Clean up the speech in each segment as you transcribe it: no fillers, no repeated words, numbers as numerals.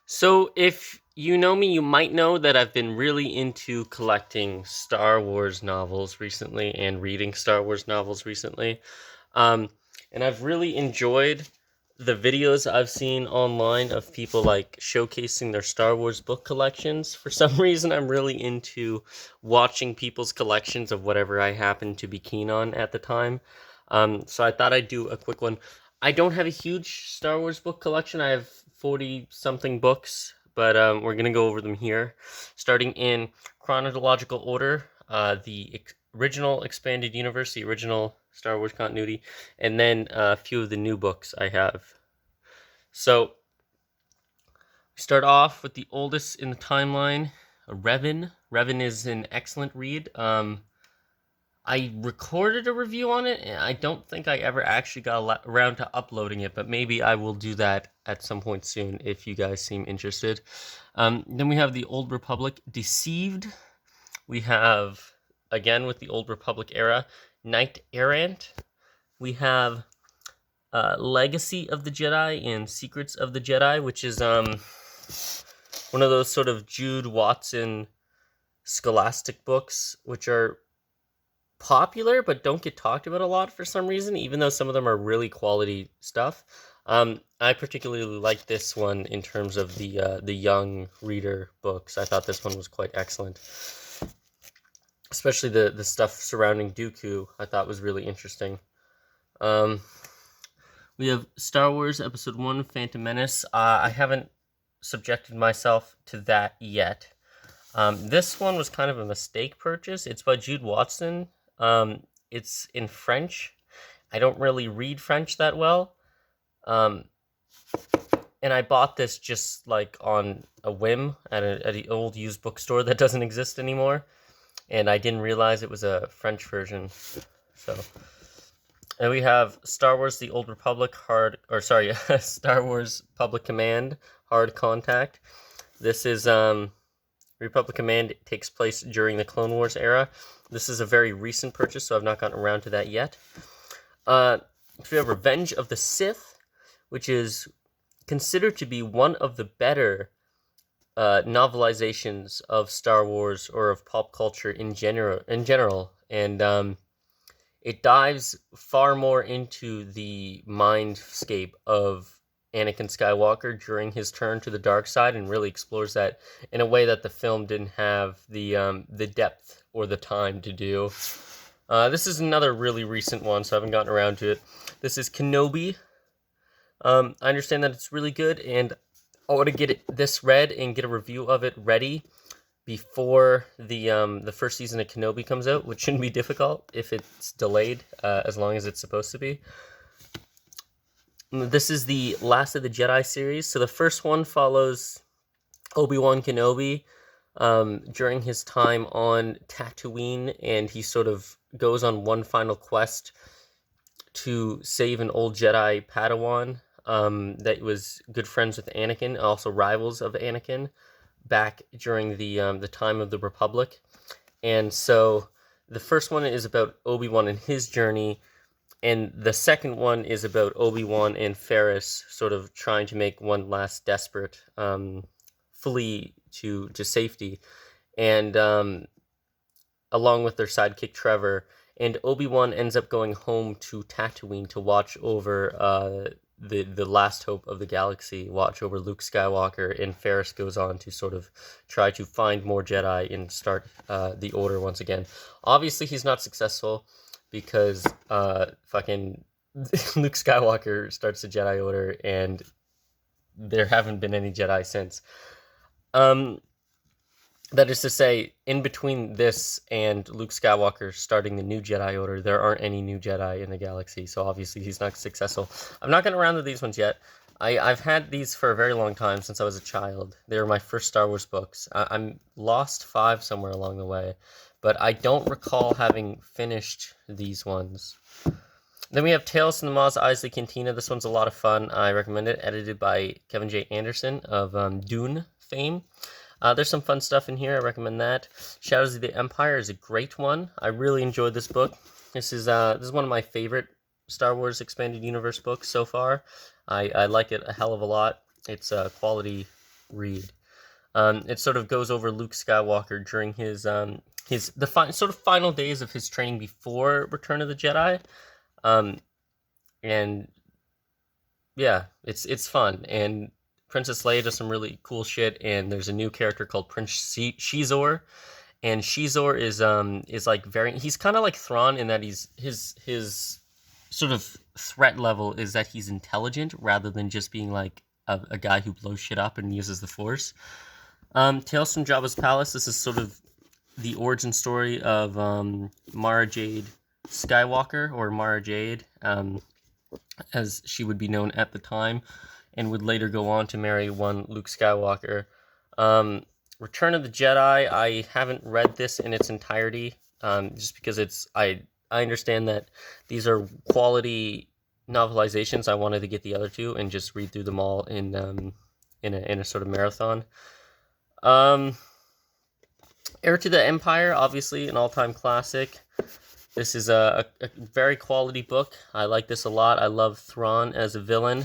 So, if you know me, you might know that I've been really into collecting Star Wars novels recently and reading Star Wars novels recently. Um, and I've really enjoyed the videos I've seen online of people like showcasing their Star Wars book collections. For some reason, I'm really into watching people's collections of whatever I happen to be keen on at the time. So I thought I'd do a quick one. I don't have a huge Star Wars book collection. I have 40 something books, but we're going to go over them here. Starting in chronological order, the original expanded universe, the original Star Wars continuity, and then a few of the new books I have. So, we start off with the oldest in the timeline, Revan. Revan is an excellent read. I recorded a review on it, and I don't think I ever actually got around to uploading it, but maybe I will do that at some point soon if you guys seem interested. Then we have the Old Republic Deceived. We have, again with the Old Republic era, Knight Errant. We have Legacy of the Jedi and Secrets of the Jedi, which is one of those sort of Jude Watson scholastic books, which are popular but don't get talked about a lot for some reason, even though some of them are really quality stuff. I particularly like this one in terms of the young reader books. I thought this one was quite excellent, especially the stuff surrounding Dooku. I thought was really interesting. We have Star Wars Episode 1, Phantom Menace. I haven't subjected myself to that yet. This one was kind of a mistake purchase. It's by Jude Watson. It's in French. I don't really read French that well. And I bought this just like on a whim at an old used bookstore that doesn't exist anymore. And I didn't realize it was a French version. So, and we have Star Wars: The Old Republic Star Wars Public Command Hard Contact. This is Republic Command takes place during the Clone Wars era. This is a very recent purchase, so I've not gotten around to that yet. We have Revenge of the Sith, which is considered to be one of the better novelizations of Star Wars or of pop culture in general, and it dives far more into the mindscape of Anakin Skywalker during his turn to the dark side, and really explores that in a way that the film didn't have the depth or the time to do. This is another really recent one, so I haven't gotten around to it. This is Kenobi. I understand that it's really good, and I want to get this read and get a review of it ready before the first season of Kenobi comes out, which shouldn't be difficult if it's delayed as long as it's supposed to be. This is the Last of the Jedi series. So the first one follows Obi-Wan Kenobi during his time on Tatooine, and he sort of goes on one final quest to save an old Jedi Padawan that was good friends with Anakin, also rivals of Anakin, back during the time of the Republic. And so the first one is about Obi-Wan and his journey, and the second one is about Obi-Wan and Ferris sort of trying to make one last desperate flee to safety, and along with their sidekick Trevor. And Obi-Wan ends up going home to Tatooine to watch over the last hope of the galaxy, watch over Luke Skywalker, and Ferris goes on to sort of try to find more Jedi and start the Order once again. Obviously, he's not successful because fucking Luke Skywalker starts the Jedi Order, and there haven't been any Jedi since. That is to say, in between this and Luke Skywalker starting the new Jedi Order, there aren't any new Jedi in the galaxy, so obviously he's not successful. I've not gotten around to these ones yet. I've had these for a very long time, since I was a child. They were my first Star Wars books. I'm lost 5 somewhere along the way, but I don't recall having finished these ones. Then we have Tales from the Mos Eisley Cantina. This one's a lot of fun. I recommend it. Edited by Kevin J. Anderson of Dune fame. There's some fun stuff in here. I recommend that. Shadows of the Empire is a great one. I really enjoyed this book. This is one of my favorite Star Wars Expanded Universe books so far. I like it a hell of a lot. It's quality read. It sort of goes over Luke Skywalker during sort of final days of his training before Return of the Jedi. And yeah, it's fun, and Princess Leia does some really cool shit, and there's a new character called Prince Shizor, and Shizor is like he's kind of like Thrawn in that his sort of threat level is that he's intelligent rather than just being like a guy who blows shit up and uses the Force. Tales from Jabba's Palace. This is sort of the origin story of Mara Jade Skywalker, or Mara Jade, as she would be known at the time, and would later go on to marry one Luke Skywalker. Return of the Jedi, I haven't read this in its entirety, just because I understand that these are quality novelizations. I wanted to get the other two and just read through them all in a sort of marathon. Heir to the Empire, obviously an all-time classic. This is a very quality book. I like this a lot. I love Thrawn as a villain.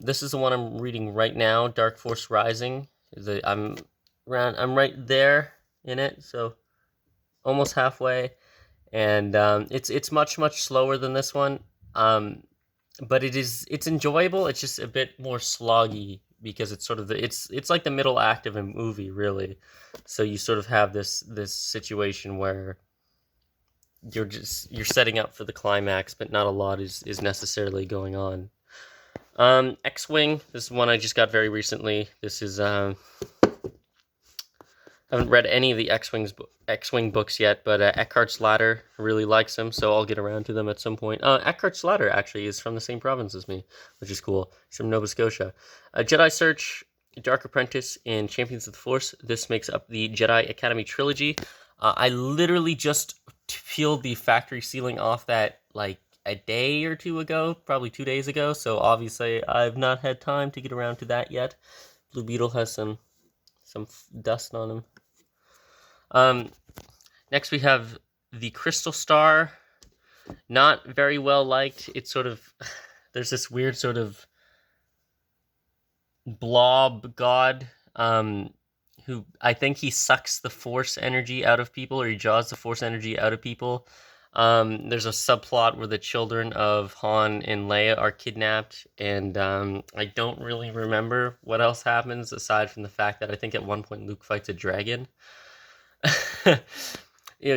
This is the one I'm reading right now, Dark Force Rising. I'm right there in it, so almost halfway. And it's much slower than this one. But it's enjoyable. It's just a bit more sloggy because it's sort of it's like the middle act of a movie, really. So you sort of have this situation where you're setting up for the climax, but not a lot is necessarily going on. X-Wing, this is one I just got very recently. This is I haven't read any of the X-Wing books yet, but Eckhart's Ladder really likes them, so I'll get around to them at some point. Eckhart's Ladder actually is from the same province as me, which is cool. He's from Nova Scotia. Jedi Search, Dark Apprentice, and Champions of the Force. This makes up the Jedi Academy trilogy. I literally just peeled the factory sealing off that like a day or two ago, probably 2 days ago, so obviously I've not had time to get around to that yet. Blue Beetle has some dust on him. Next we have the Crystal Star. Not very well liked. It's sort of, there's this weird sort of blob god, who I think he sucks the Force energy out of people, or he draws the Force energy out of people. There's a subplot where the children of Han and Leia are kidnapped, and I don't really remember what else happens aside from the fact that I think at one point Luke fights a dragon.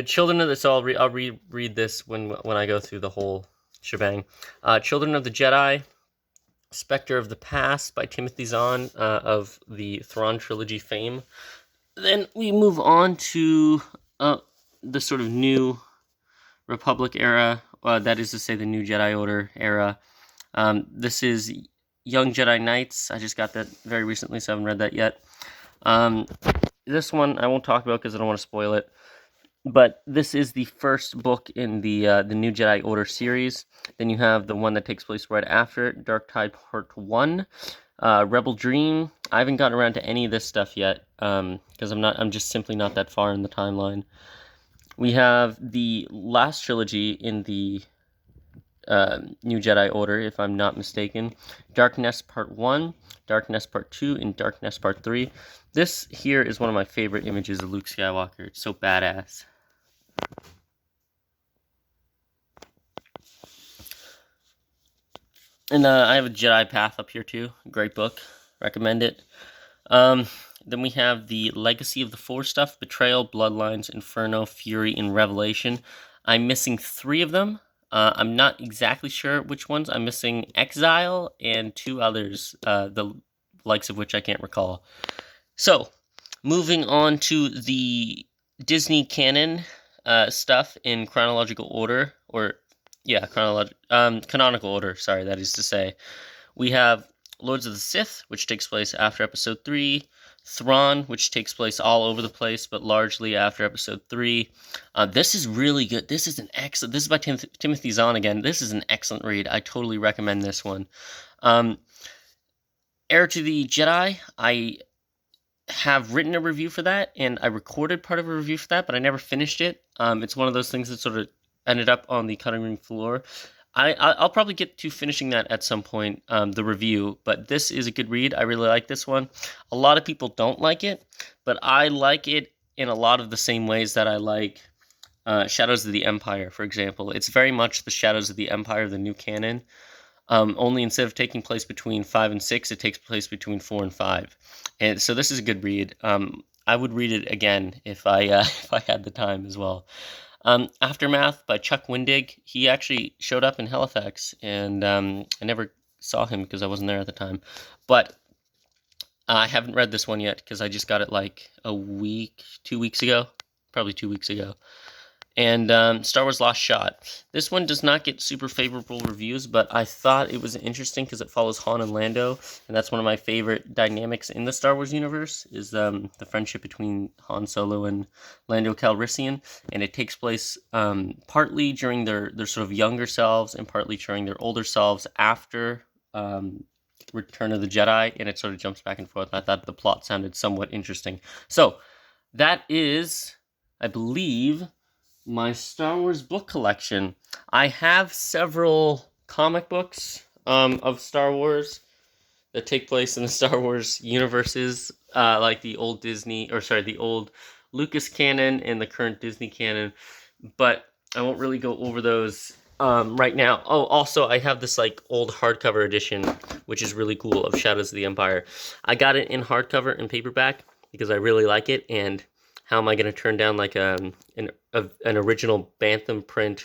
Children of the... So I'll reread this when I go through the whole shebang. Children of the Jedi, Specter of the Past by Timothy Zahn, of the Thrawn trilogy fame. Then we move on to the sort of new Republic era, that is to say the new Jedi Order era. This is Young Jedi Knights. I just got that very recently, so I haven't read that yet. This one I won't talk about because I don't want to spoil it. But this is the first book in the new Jedi Order series. Then you have the one that takes place right after it, Dark Tide Part 1, Rebel Dream. I haven't gotten around to any of this stuff yet, because I'm just simply not that far in the timeline. We have the last trilogy in the new Jedi Order, if I'm not mistaken. Dark Nest Part 1, Dark Nest Part 2, and Dark Nest Part 3. This here is one of my favorite images of Luke Skywalker. It's so badass. And I have a Jedi Path up here too. Great book. Recommend it. Then we have the Legacy of the Force stuff. Betrayal, Bloodlines, Inferno, Fury, and Revelation. I'm missing 3 of them. I'm not exactly sure which ones. I'm missing Exile and 2 others, the likes of which I can't recall. So, moving on to the Disney canon stuff in chronological order, canonical order, sorry, that is to say. We have Lords of the Sith, which takes place after Episode 3, Thrawn, which takes place all over the place, but largely after Episode 3. This is really good. This is by Timothy Zahn again. This is an excellent read. I totally recommend this one. Heir to the Jedi, I have written a review for that, and I recorded part of a review for that, but I never finished it. It's one of those things that sort of ended up on the cutting room floor. I'll probably get to finishing that at some point, the review, but this is a good read. I really like this one. A lot of people don't like it, but I like it in a lot of the same ways that I like Shadows of the Empire, for example. It's very much the Shadows of the Empire, the new canon. Only instead of taking place between 5 and 6, it takes place between 4 and 5. And so this is a good read. I would read it again if I if I had the time as well. Aftermath by Chuck Wendig. He actually showed up in Halifax, and I never saw him because I wasn't there at the time. But I haven't read this one yet because I just got it like a week, 2 weeks ago, probably 2 weeks ago. And Star Wars Lost Shot. This one does not get super favorable reviews, but I thought it was interesting because it follows Han and Lando, and that's one of my favorite dynamics in the Star Wars universe, is the friendship between Han Solo and Lando Calrissian, and it takes place partly during their sort of younger selves and partly during their older selves after Return of the Jedi, and it sort of jumps back and forth. I thought the plot sounded somewhat interesting. So, that is, I believe, my Star Wars book collection. I have several comic books of Star Wars that take place in the Star Wars universes, like the old the old Lucas canon and the current Disney canon, but I won't really go over those right now. Oh, also, I have this like old hardcover edition, which is really cool, of Shadows of the Empire. I got it in hardcover and paperback because I really like it, and how am I going to turn down like an original Bantam print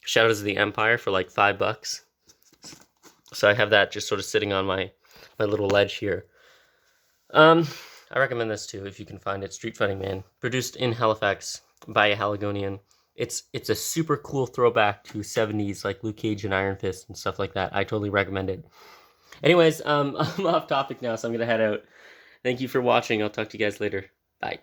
Shadows of the Empire for like $5? So I have that just sort of sitting on my little ledge here. I recommend this too if you can find it. Street Fighting Man, produced in Halifax by a Haligonian. It's a super cool throwback to 70s like Luke Cage and Iron Fist and stuff like that. I totally recommend it. Anyways, I'm off topic now, so I'm gonna head out. Thank you for watching. I'll talk to you guys later. Bye.